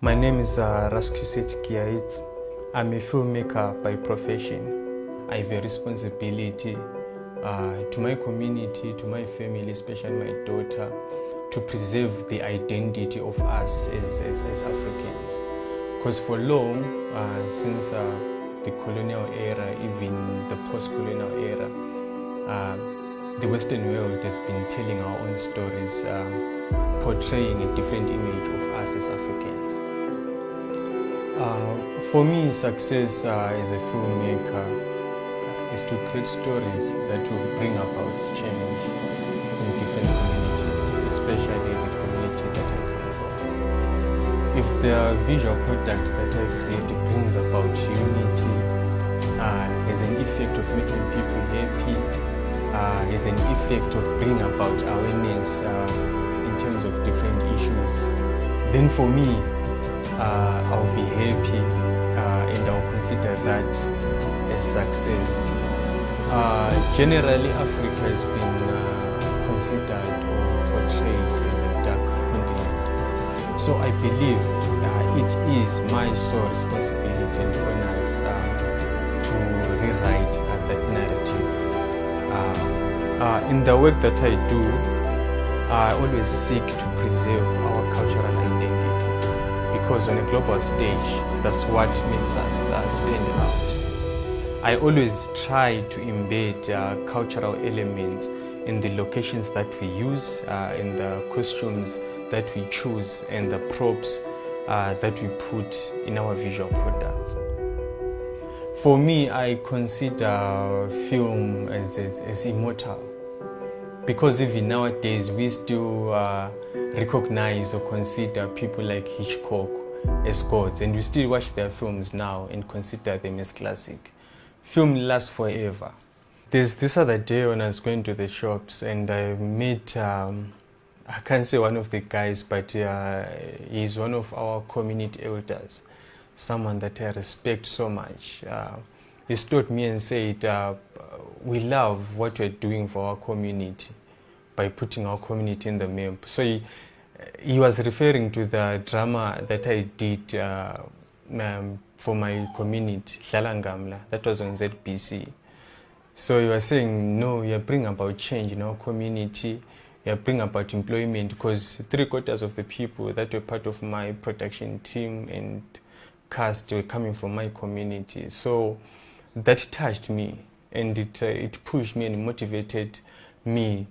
My name is Ras Quisity. I'm a filmmaker by profession. I have a responsibility to my community, to my family, especially my daughter, to preserve the identity of us as Africans. Because for long, since the colonial era, even the post-colonial era, the Western world has been telling our own stories, portraying a different image of us as Africans. For me, success as a filmmaker is to create stories that will bring about change in different communities, especially the community that I come from. If the visual product that I create brings about unity, has an effect of making people happy, has an effect of bringing about awareness in terms of different issues, then for me, I'll be happy and I'll consider that as success. Generally, Africa has been considered or portrayed as a dark continent. So I believe it is my sole responsibility and honors to rewrite that narrative. In the work that I do, I always seek to preserve our cultural identity. Because on a global stage, that's what makes us stand out. I always try to embed cultural elements in the locations that we use, in the costumes that we choose, and the props that we put in our visual products. For me, I consider film as immortal. Because even nowadays, we still recognize or consider people like Hitchcock as gods, and we still watch their films now and consider them as classic. Film lasts forever. There's this other day when I was going to the shops and I met, I can't say one of the guys, but he's one of our community elders, someone that I respect so much. He stood me and said, we love what we're doing for our community by putting our community in the map. So he was referring to the drama that I did for my community, Shalangamla, that was on ZBC. So he was saying, no, you're bringing about change in our community, you're bringing about employment, because 3/4 of the people that were part of my production team and cast were coming from my community. So that touched me, and it pushed me and motivated me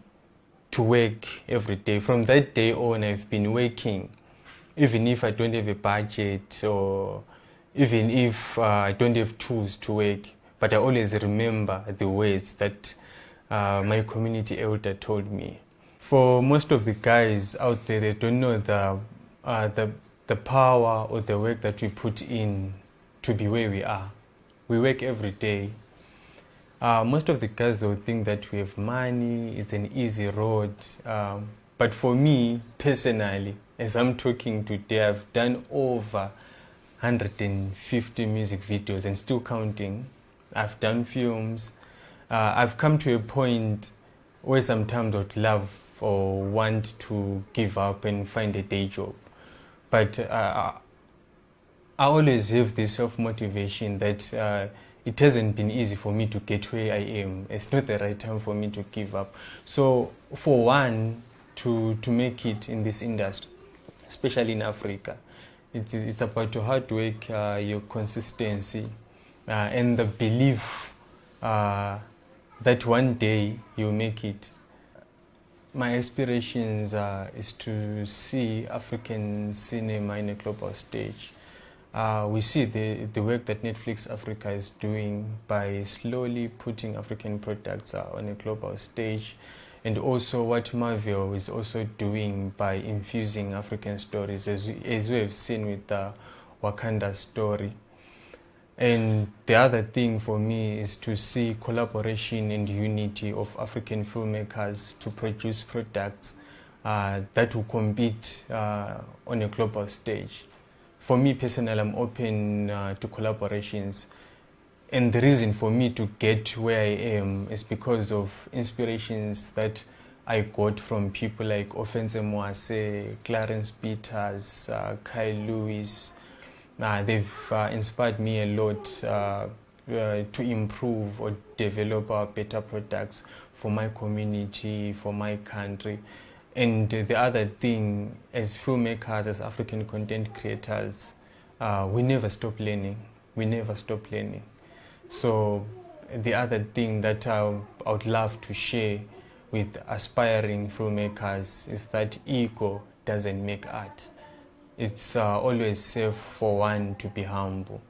to work every day. From that day on, I've been working, even if I don't have a budget or even if I don't have tools to work, but I always remember the words that my community elder told me. For most of the guys out there, they don't know the power or the work that we put in to be where we are. We work every day. Most of the guys, they'll think that we have money, it's an easy road. But for me, personally, as I'm talking today, I've done over 150 music videos and still counting. I've done films. I've come to a point where sometimes I would love or want to give up and find a day job. But I always have this self-motivation that it hasn't been easy for me to get where I am. It's not the right time for me to give up. So for one, to make it in this industry, especially in Africa, it's about your hard work, your consistency, and the belief that one day you'll make it. My aspirations is to see African cinema in a global stage. We see the work that Netflix Africa is doing by slowly putting African products on a global stage, and also what Marvel is also doing by infusing African stories, as we have seen with the Wakanda story. And the other thing for me is to see collaboration and unity of African filmmakers to produce products that will compete on a global stage. For me personally, I'm open to collaborations. And the reason for me to get where I am is because of inspirations that I got from people like Ofense Mwase, Clarence Peters, Kai Lewis. They've inspired me a lot to improve or develop better products for my community, for my country. And the other thing, as filmmakers, as African content creators, we never stop learning. We never stop learning. So the other thing that I would love to share with aspiring filmmakers is that ego doesn't make art. It's always safe for one to be humble.